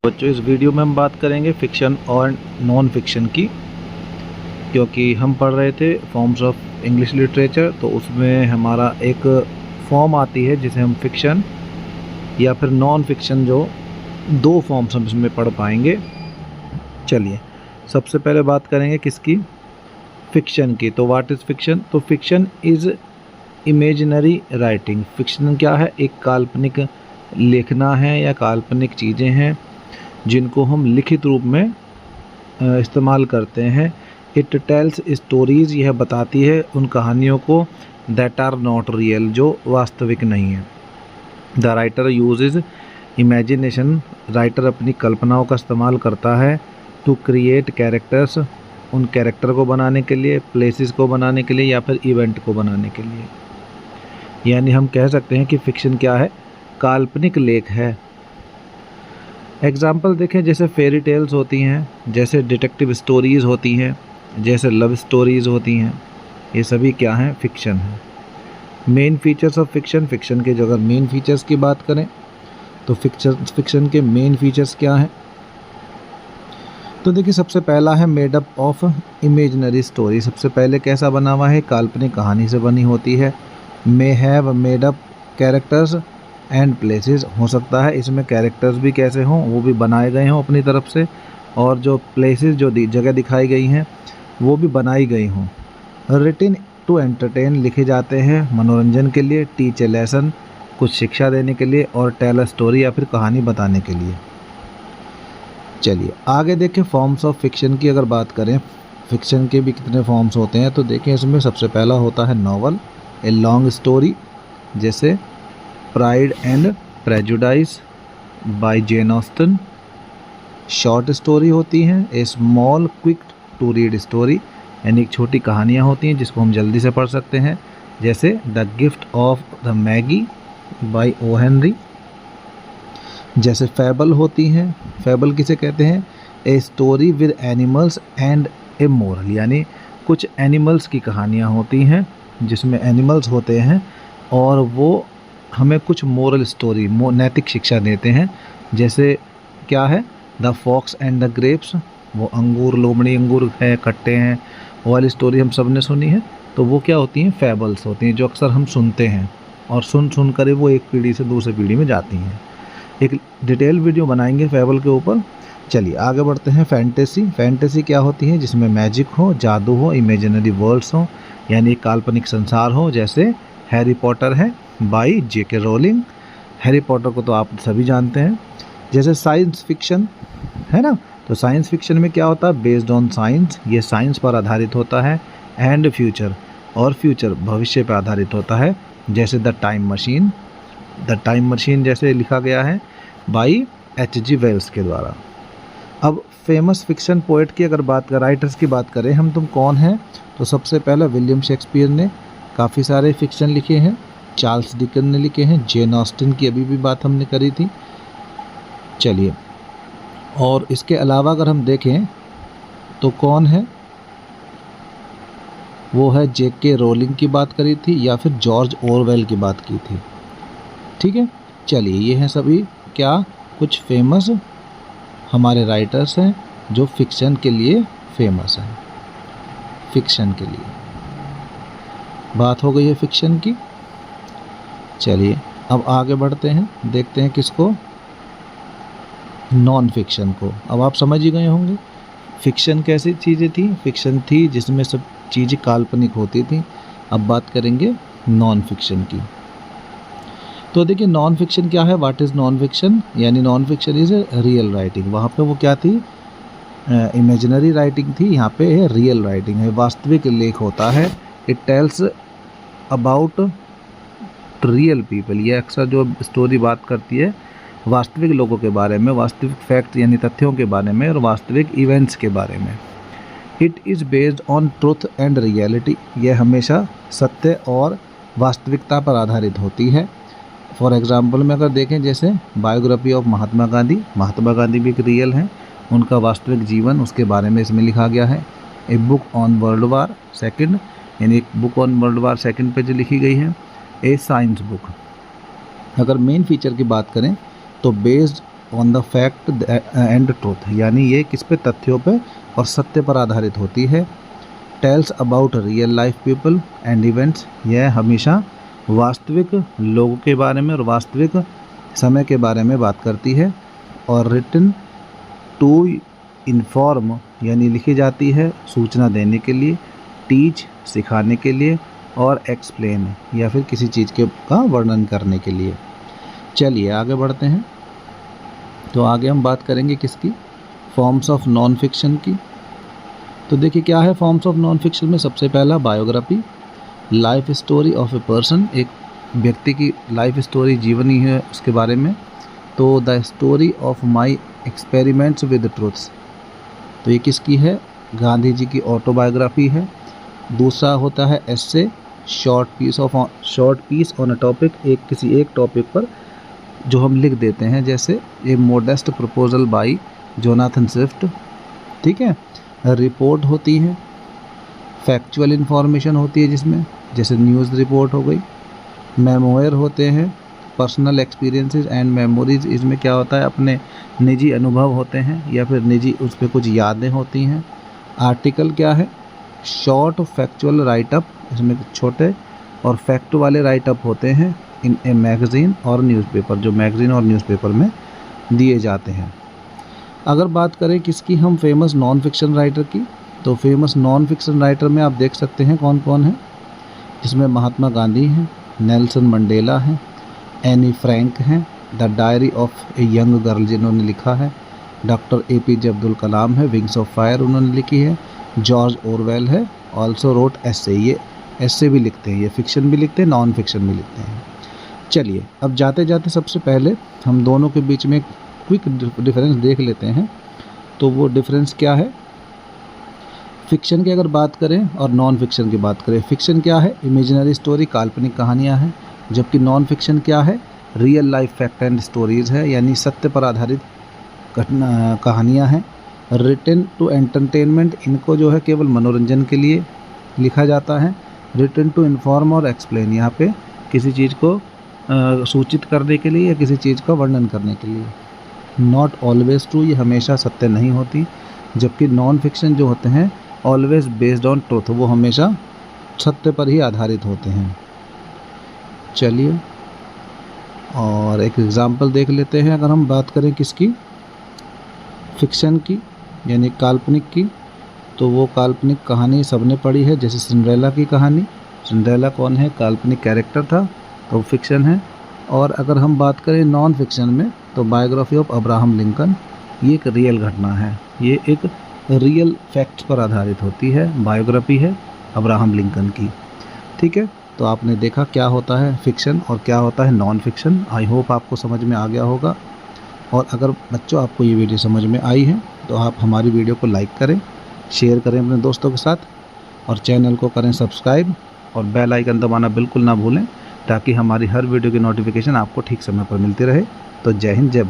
बच्चों, इस वीडियो में हम बात करेंगे फिक्शन और नॉन फिक्शन की, क्योंकि हम पढ़ रहे थे फॉर्म्स ऑफ इंग्लिश लिटरेचर। तो उसमें हमारा एक फॉर्म आती है जिसे हम फिक्शन या फिर नॉन फिक्शन, जो दो फॉर्म्स हम इसमें पढ़ पाएंगे। चलिए सबसे पहले बात करेंगे किसकी, फिक्शन की। तो व्हाट इज़ फिक्शन? तो fiction is imaginary writing. Fiction क्या है? एक काल्पनिक लिखना है या काल्पनिक चीज़ें हैं जिनको हम लिखित रूप में इस्तेमाल करते हैं। इट टेल्स स्टोरीज़, यह बताती है उन कहानियों को दैट आर नॉट रियल, जो वास्तविक नहीं है। The writer uses imagination, writer अपनी कल्पनाओं का इस्तेमाल करता है टू क्रिएट कैरेक्टर्स, उन कैरेक्टर को बनाने के लिए, प्लेसेस को बनाने के लिए या फिर इवेंट को बनाने के लिए। यानी हम कह सकते हैं कि फिक्शन क्या है? काल्पनिक लेख है। एग्ज़ाम्पल देखें, जैसे फेरी टेल्स होती हैं, जैसे डिटेक्टिव स्टोरीज़ होती हैं, जैसे लव स्टोरीज़ होती हैं, ये सभी क्या हैं? फिक्शन है। Main features of fiction, fiction के जो अगर मेन फीचर्स की बात करें तो फिक्शन के मेन फीचर्स क्या हैं? तो देखिए, सबसे पहला है made up of imaginary story. सबसे पहले कैसा बना हुआ है? काल्पनिक कहानी से बनी होती है। May have made up characters and places, हो सकता है इसमें कैरेक्टर्स भी कैसे हों, वो भी बनाए गए हों अपनी तरफ से, और जो प्लेसेस, जो जगह दिखाई गई हैं, वो भी बनाई गई हों। रिटिन टू एंटरटेन, लिखे जाते हैं मनोरंजन के लिए। टीच ए लेसन, कुछ शिक्षा देने के लिए। और टेल अ स्टोरी, या फिर कहानी बताने के लिए। चलिए आगे देखें फॉर्म्स ऑफ फिक्शन की अगर बात करें, फिक्शन के भी कितने फॉर्म्स होते हैं। तो देखें, इसमें सबसे पहला होता है नॉवल, ए लॉन्ग स्टोरी, जैसे pride and prejudice by Jane Austen. Short story होती हैं, a small quick to read story, यानी छोटी कहानियाँ होती हैं जिसको हम जल्दी से पढ़ सकते हैं, जैसे the gift of the Magi by O Henry. जैसे फैबल होती हैं, फैबल किसे कहते हैं? A story with animals and a moral, यानी कुछ एनिमल्स की कहानियाँ होती हैं जिसमें एनिमल्स होते हैं और वो हमें कुछ मोरल स्टोरी, नैतिक शिक्षा देते हैं। जैसे क्या है? The fox and the grapes, वो अंगूर, लोमड़ी अंगूर है, खट्टे हैं, वो वाली स्टोरी हम सब ने सुनी है। तो वो क्या होती हैं? फैबल्स होती हैं, जो अक्सर हम सुनते हैं और सुन कर वो एक पीढ़ी से दूसरी पीढ़ी में जाती हैं। एक डिटेल वीडियो बनाएंगे फैबल के ऊपर। चलिए आगे बढ़ते हैं। फैंटेसी, फैंटेसी क्या होती है? जिसमें मैजिक हो, जादू हो, इमेजिनरी वर्ल्ड्स हो, यानी काल्पनिक संसार हो। जैसे हैरी पॉटर है by JK rolling, Harry Potter को तो आप सभी जानते हैं। जैसे साइंस फिक्शन है ना, तो साइंस फिक्शन में क्या होता है? बेस्ड ऑन साइंस, ये साइंस पर आधारित होता है। एंड फ्यूचर, और फ्यूचर भविष्य पर आधारित होता है। जैसे the time machine, the time machine जैसे लिखा गया है बाई H.G. वेल्स के द्वारा। अब फेमस फिक्शन पोएट की अगर बात करें, राइटर्स की बात करें हम, तुम कौन हैं? तो सबसे पहले विलियम शेक्सपियर ने काफ़ी सारे फिक्शन लिखे हैं। चार्ल्स डिकन ने लिखे हैं। जेन ऑस्टिन की अभी भी बात हमने करी थी। चलिए, और इसके अलावा अगर हम देखें तो कौन है? वो है जेके रोलिंग की बात करी थी, या फिर जॉर्ज ऑरवेल की बात की थी। ठीक है, चलिए ये हैं सभी क्या, कुछ फेमस हमारे राइटर्स हैं जो फिक्शन के लिए फेमस हैं। फिक्शन के लिए बात हो गई है फिक्शन की। चलिए अब आगे बढ़ते हैं, देखते हैं किसको? नॉन फिक्शन को। अब आप समझ ही गए होंगे फिक्शन कैसी चीज़ें थी। फिक्शन थी जिसमें सब चीज़ें काल्पनिक होती थी। अब बात करेंगे नॉन फिक्शन की। तो देखिए, नॉन फिक्शन क्या है? What is non fiction? यानी non fiction is real writing. वहाँ पे वो क्या थी? इमेजिनरी राइटिंग थी, यहाँ पे है रियल राइटिंग है, वास्तविक लेख होता है। It tells about real people, ये अक्सर जो स्टोरी बात करती है वास्तविक लोगों के बारे में, वास्तविक फैक्ट यानी तथ्यों के बारे में, और वास्तविक इवेंट्स के बारे में। It is based on truth and reality, यह हमेशा सत्य और वास्तविकता पर आधारित होती है। फॉर एग्ज़ाम्पल में अगर देखें, जैसे बायोग्राफी ऑफ महात्मा गांधी, महात्मा गांधी भी एक रियल हैं, उनका वास्तविक जीवन, उसके बारे में इसमें लिखा गया है। A book on world war second, यानी एक book on world war second पे जो लिखी गई है। ए साइंस बुक। अगर मेन फीचर की बात करें तो based on the fact and truth, यानी ये किस पे, तथ्यों पे और सत्य पर आधारित होती है। Tells about real life people and events, यह हमेशा वास्तविक लोगों के बारे में और वास्तविक समय के बारे में बात करती है। और रिटन टू इन्फॉर्म, यानी लिखी जाती है सूचना देने के लिए, टीच सिखाने के लिए, और एक्सप्लेन या फिर किसी चीज़ के का वर्णन करने के लिए। चलिए आगे बढ़ते हैं। तो आगे हम बात करेंगे किसकी, फॉर्म्स ऑफ नॉन फिक्शन की। तो देखिए क्या है फॉर्म्स ऑफ नॉन फिक्शन में, सबसे पहला biography, life story of a person, एक व्यक्ति की लाइफ स्टोरी, जीवनी है उसके बारे में। तो the story of my experiments with truths, तो ये किसकी है, गांधी जी की ऑटोबायोग्राफी है। दूसरा होता है essay, short piece on a topic, किसी एक टॉपिक पर जो हम लिख देते हैं, जैसे a modest proposal by Jonathan Swift, ठीक है। रिपोर्ट होती है, फैक्चुअल इंफॉर्मेशन होती है जिसमें, जैसे न्यूज़ रिपोर्ट हो गई। मेमोयर होते हैं, पर्सनल एक्सपीरियंसेस एंड मेमोरीज, इसमें क्या होता है, अपने निजी अनुभव होते हैं या फिर निजी उस पर कुछ यादें होती हैं। आर्टिकल क्या है, शॉर्ट फैक्चुअल राइटअप, इसमें छोटे और फैक्ट वाले राइटअप होते हैं इन ए मैगज़ीन और न्यूज़पेपर, जो मैगज़ीन और न्यूज़पेपर में दिए जाते हैं। अगर बात करें किसकी, हम फेमस नॉन फिक्शन राइटर की, तो फेमस नॉन फिक्शन राइटर में आप देख सकते हैं कौन कौन है, जिसमें महात्मा गांधी हैं, नेल्सन मंडेला हैं, एनी फ्रैंक हैं, the diary of a young girl जिन्होंने लिखा है, डॉक्टर APJ अब्दुल कलाम है, विंग्स ऑफ फायर उन्होंने लिखी है, जॉर्ज ओरवेल है, ऑल्सो रोट एस्से, ये एस्से भी लिखते हैं, ये फिक्शन भी लिखते हैं, नॉन फिक्शन भी लिखते हैं। चलिए अब जाते जाते सबसे पहले हम दोनों के बीच में क्विक डिफरेंस देख लेते हैं। तो वो डिफरेंस क्या है, फिक्शन की अगर बात करें और नॉन फिक्शन की बात करें, फिक्शन क्या है, इमेजिनरी स्टोरी, काल्पनिक कहानियाँ हैं, जबकि नॉन फिक्शन क्या है, real life fact and stories है, यानी सत्य पर आधारित कहानियाँ हैं। रिटन टू एंटरटेनमेंट, इनको जो है केवल मनोरंजन के लिए लिखा जाता है। रिटन टू इन्फॉर्म और एक्सप्लेन, यहाँ पे किसी चीज़ को सूचित करने के लिए या किसी चीज़ का वर्णन करने के लिए। नॉट ऑलवेज ट्रू, ये हमेशा सत्य नहीं होती, जबकि नॉन फिक्शन जो होते हैं ऑलवेज बेस्ड ऑन ट्रूथ, वो हमेशा सत्य पर ही आधारित होते हैं। चलिए और एक एग्ज़ाम्पल देख लेते हैं। अगर हम बात करें किसकी, फिक्शन की यानी काल्पनिक की, तो वो काल्पनिक कहानी सबने पढ़ी है, जैसे सिंड्रेला की कहानी। सिंड्रेला कौन है, काल्पनिक कैरेक्टर था, तो फिक्शन है। और अगर हम बात करें नॉन फिक्शन में, तो बायोग्राफी ऑफ अब्राहम लिंकन, ये एक रियल घटना है, ये एक रियल फैक्ट्स पर आधारित होती है, बायोग्राफी है अब्राहम लिंकन की, ठीक है। तो आपने देखा क्या होता है फिक्शन और क्या होता है नॉन फिक्शन। आई होप आपको समझ में आ गया होगा। और अगर बच्चों आपको ये वीडियो समझ में आई है तो आप हमारी वीडियो को लाइक करें, शेयर करें अपने दोस्तों के साथ, और चैनल को करें सब्सक्राइब और बेल आइकन दबाना बिल्कुल ना भूलें, ताकि हमारी हर वीडियो की नोटिफिकेशन आपको ठीक समय पर मिलती रहे। तो जय हिंद, जय भारत।